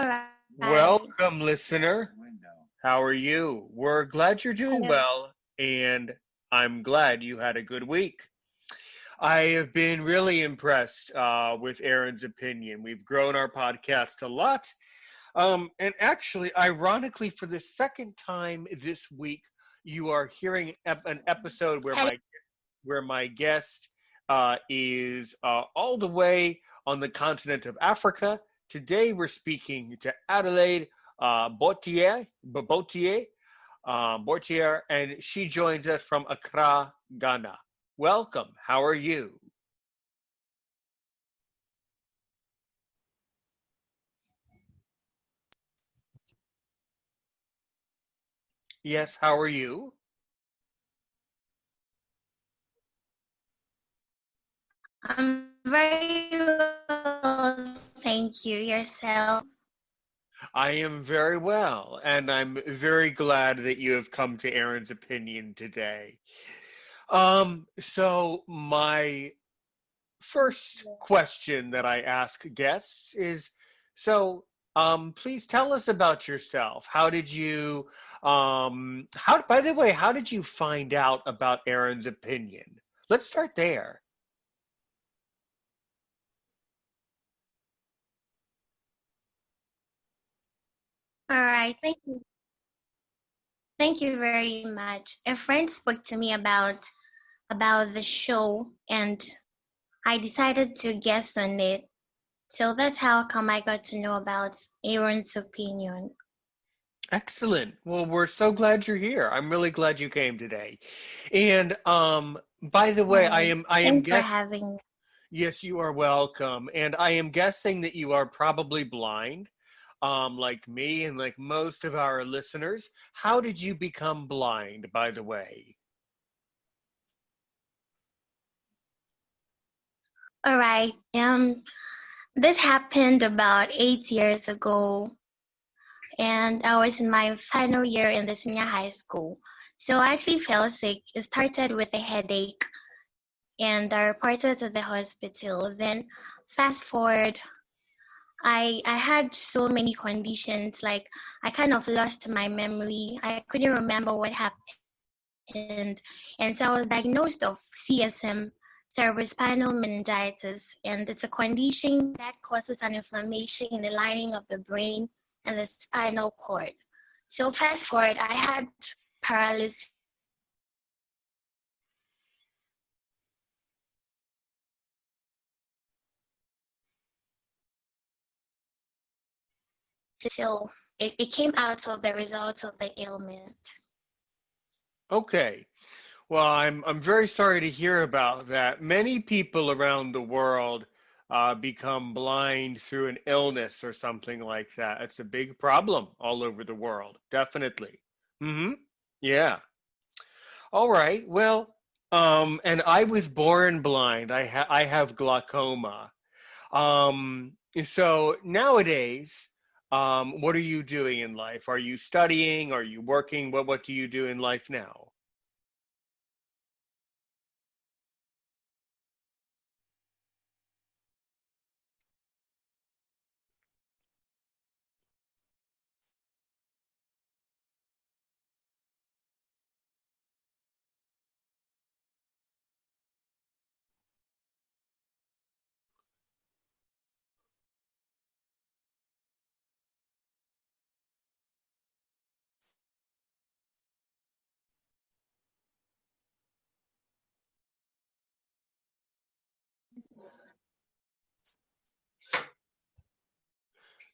Right. Welcome, listener. How are you? We're glad you're doing Hello. well, and I'm glad you had a good week. I have been really impressed with Aaron's opinion. We've grown our podcast a lot. And actually, ironically, for the second time this week, you are hearing an episode where Hello. my guest is all the way on the continent of Africa. Today, we're speaking to Adelaide Bortier, and she joins us from Accra, Ghana. Welcome. How are you? Yes, how are you? I'm very well. Thank you. Yourself? I am very well, and I'm very glad that you have come to Aaron's opinion today. So my first question that I ask guests is, please tell us about yourself. By the way, how did you find out about Aaron's opinion? Let's start there. All right. Thank you. Thank you very much. A friend spoke to me about the show, and I decided to guest on it. So that's how come I got to know about Aaron's opinion. Excellent. Well, we're so glad you're here. I'm really glad you came today. And by the way, Right. I am Thanks for guess having me. yes, you are welcome. And I am guessing that you are probably blind, like me and like most of our listeners. How did you become blind, by the way? All right. This happened about 8 years ago, and I was in my final year in the senior high school. So I actually fell sick. It started with a headache, and I reported to the hospital. Then, fast forward, I had so many conditions. Like I kind of lost my memory. I couldn't remember what happened, and so I was diagnosed of CSM, cerebrospinal meningitis, and it's a condition that causes an inflammation in the lining of the brain and the spinal cord. So fast forward, I had paralysis till it came out of the results of the ailment. Okay. Well, I'm very sorry to hear about that. Many people around the world become blind through an illness or something like that. It's a big problem all over the world, definitely. Mm-hmm. Yeah. All right. Well, and I was born blind. I have glaucoma. So nowadays, what are you doing in life? Are you studying? Are you working? What do you do in life now?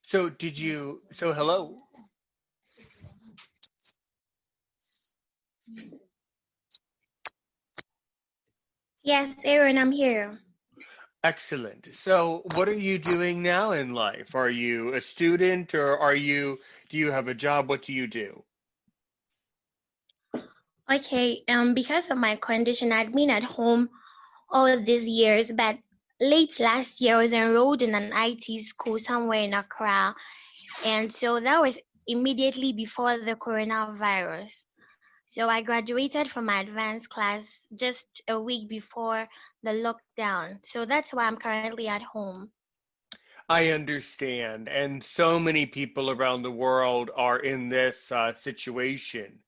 So hello. Yes, Aaron, I'm here. Excellent. So what are you doing now in life? Are you a student or do you have a job? What do you do? Okay, because of my condition, I'd been at home all of these years, but late last year I was enrolled in an IT school somewhere in Accra, and so that was immediately before the coronavirus. So I graduated from my advanced class just a week before the lockdown. So that's why I'm currently at home. I understand. And so many people around the world are in this situation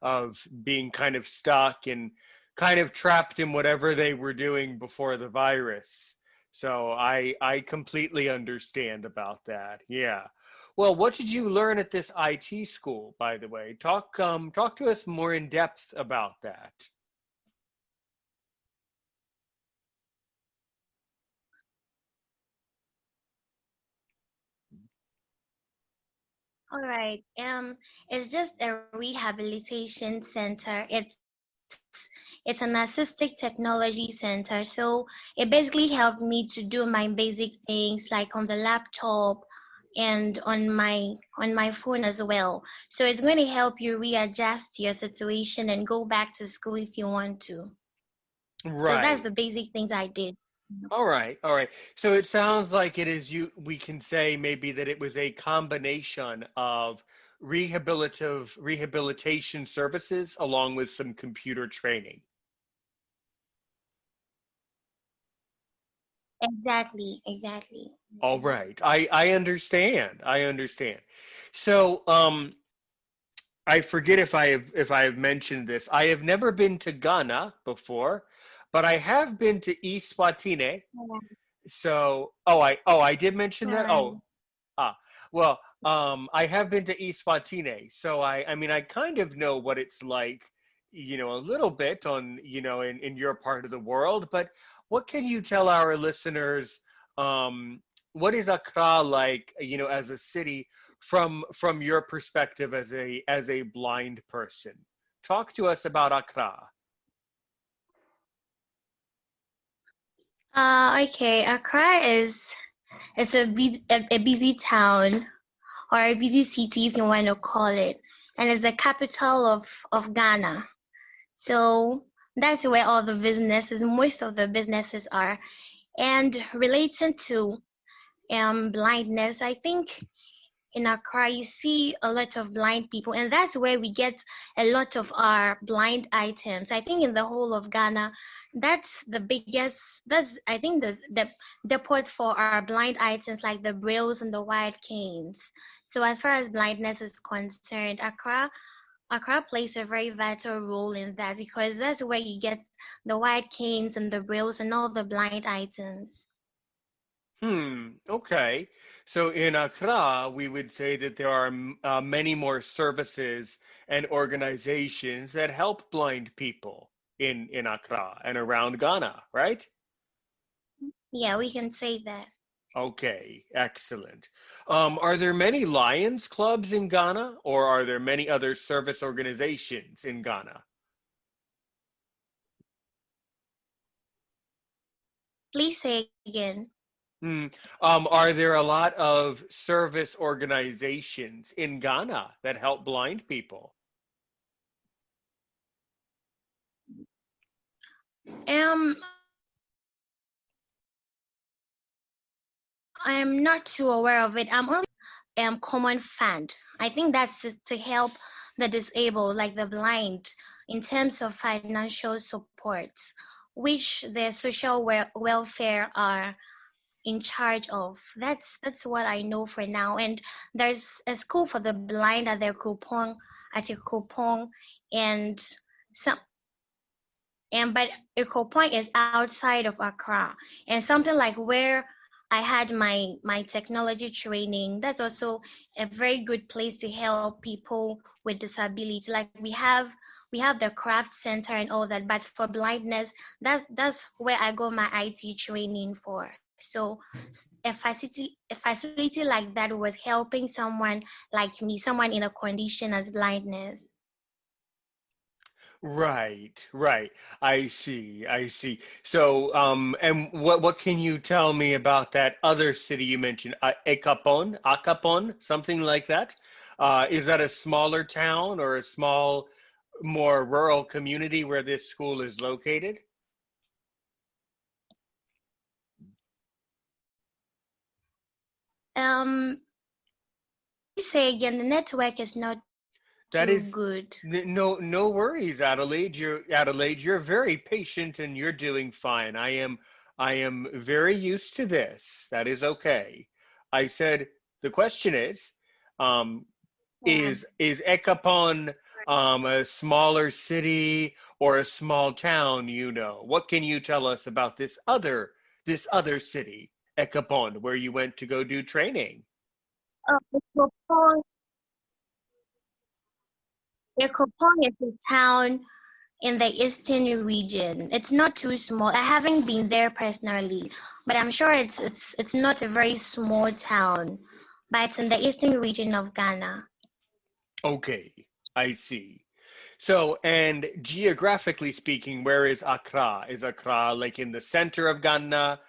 of being kind of stuck and kind of trapped in whatever they were doing before the virus. So I completely understand about that. Yeah. Well, what did you learn at this IT school, by the way? Talk to us more in depth about that. All right. It's just a rehabilitation center. It's an assistive technology center. So it basically helped me to do my basic things like on the laptop and on my phone as well. So it's going to help you readjust your situation and go back to school if you want to. So that's Right. the basic things I did. All right, all right. So it sounds like it is you, we can say maybe that it was a combination of rehabilitation services along with some computer training. Exactly, exactly. All right. I understand. I understand. So I forget if I have mentioned this. I have never been to Ghana before, but I have been to East Swatini. Yeah. So, I did mention that. All Oh, right. ah, well, I have been to East Swatini, so I mean, I kind of know what it's like, a little bit on, in your part of the world. But what can you tell our listeners? What is Accra like, as a city from your perspective as a blind person? Talk to us about Accra. Okay. Accra is it's a busy town or a busy city if you want to call it, and it's the capital of Ghana. So that's where all the businesses, most of the businesses are. And relating to blindness, I think in Accra, you see a lot of blind people, and that's where we get a lot of our blind items. I think in the whole of Ghana, that's the biggest. That's I think the depot for our blind items like the brailles and the white canes. So as far as blindness is concerned, Accra plays a very vital role in that because that's where you get the white canes and the brailles and all the blind items. Okay. So in Accra, we would say that there are many more services and organizations that help blind people in Accra and around Ghana, right? Yeah, we can say that. Okay, excellent. Are there many Lions clubs in Ghana, or are there many other service organizations in Ghana? Please say again. Hmm. Are there a lot of service organizations in Ghana that help blind people? I'm not too aware of it. I'm only common fund. I think that's just to help the disabled, like the blind, in terms of financial support, which the social welfare are in charge of. That's what I know for now. And there's a school for the blind at a Kupong, and some but Eco Point is outside of Accra, and something like where I had my technology training. That's also a very good place to help people with disability. Like we have the craft center and all that, but for blindness, that's where I got my IT training for. So a facility like that was helping someone like me, someone in a condition as blindness. Right, right. I see, I see. So, and what can you tell me about that other city you mentioned, Acapon, something like that? Is that a smaller town or a small, more rural community where this school is located? Um, Please say again, the network is not That too is good. no worries, Adelaide. You're very patient and you're doing fine. I am very used to this. That is okay. I said the question um, Yeah. is Ekapon a smaller city or a small town? You know, what can you tell us about this other city, Ekapon, where you went to go do training? Ekopong, Ekopong is a town in the eastern region. It's not too small. I haven't been there personally, but I'm sure it's not a very small town, but it's in the eastern region of Ghana. Okay, I see. So, and geographically speaking, where is Accra? Is Accra like in the center of Ghana,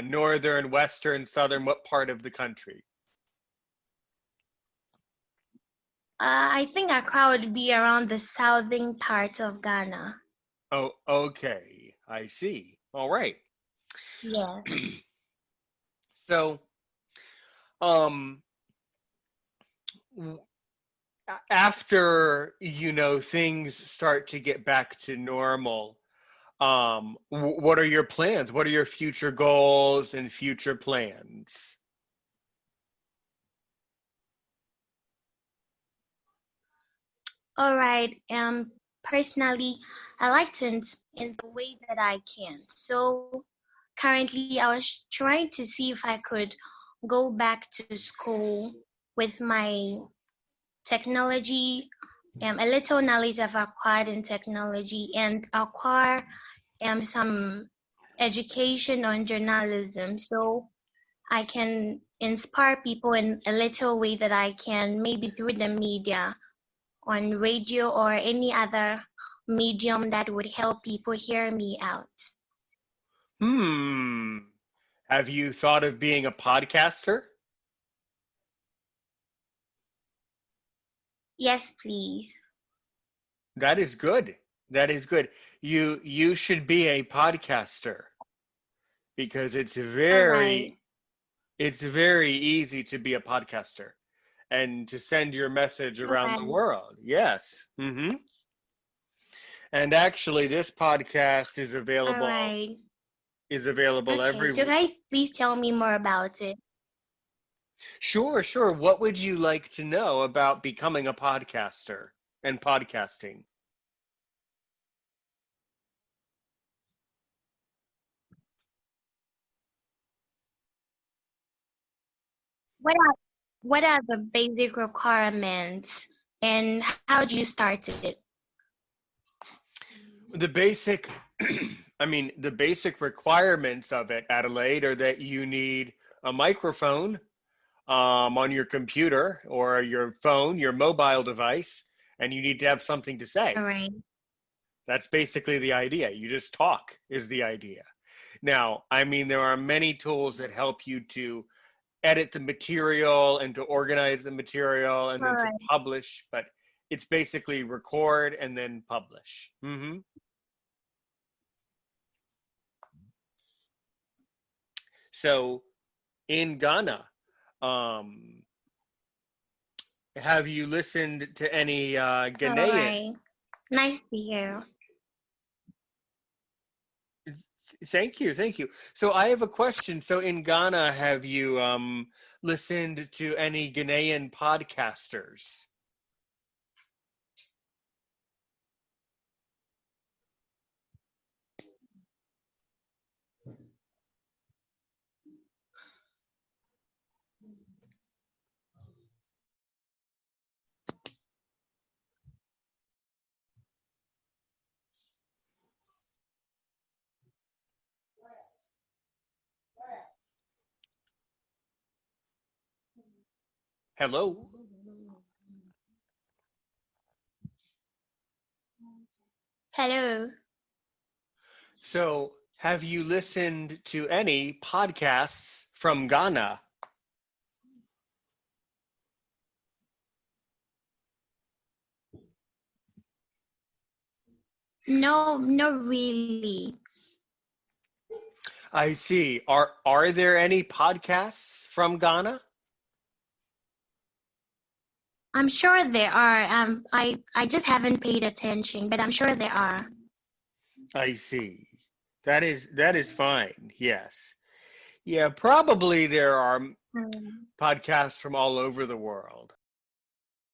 northern, western, southern? What part of the country? I think Accra would be around the southern part of Ghana. Oh, okay, I see. All right. Yes. So, um, w- after things start to get back to normal, what are your plans? What are your future goals and future plans? All right. Personally, I like to in the way that I can. So currently, I was trying to see if I could go back to school with my technology, a little knowledge I've acquired in technology, and acquire some education on journalism, so I can inspire people in a little way that I can, maybe through the media, on radio or any other medium that would help people hear me out. Hmm. Have you thought of being a podcaster? Yes, please. That is good. That is good. You should be a podcaster because All right. it's very easy to be a podcaster and to send your message All around the right. world. Yes. And actually this podcast is All available right. is available Okay. every So can you please tell me more about it? Sure, sure. What would you like to know about becoming a podcaster and podcasting? What are what are the basic requirements and how do you start it? The basic, the basic requirements of it, Adelaide, are that you need a microphone on your computer or your phone, your mobile device, and you need to have something to All say. right. That's basically the idea. You just talk is the idea. Now, there are many tools that help you to edit the material and to organize the material and All then to right. publish, but it's basically record and then publish. So in Ghana, um, have you listened to any All Ghanaian? right. Nice to hear. Thank you, thank you. So I have a question. So in Ghana, have you listened to any Ghanaian podcasters? Hello? Hello. So have you listened to any podcasts from Ghana? No, not really. I see. Are there any podcasts from Ghana? I'm sure there are. I just haven't paid attention, but I'm sure there are. I see. That is fine. Yes. Yeah, probably there are Mm. podcasts from all over the world.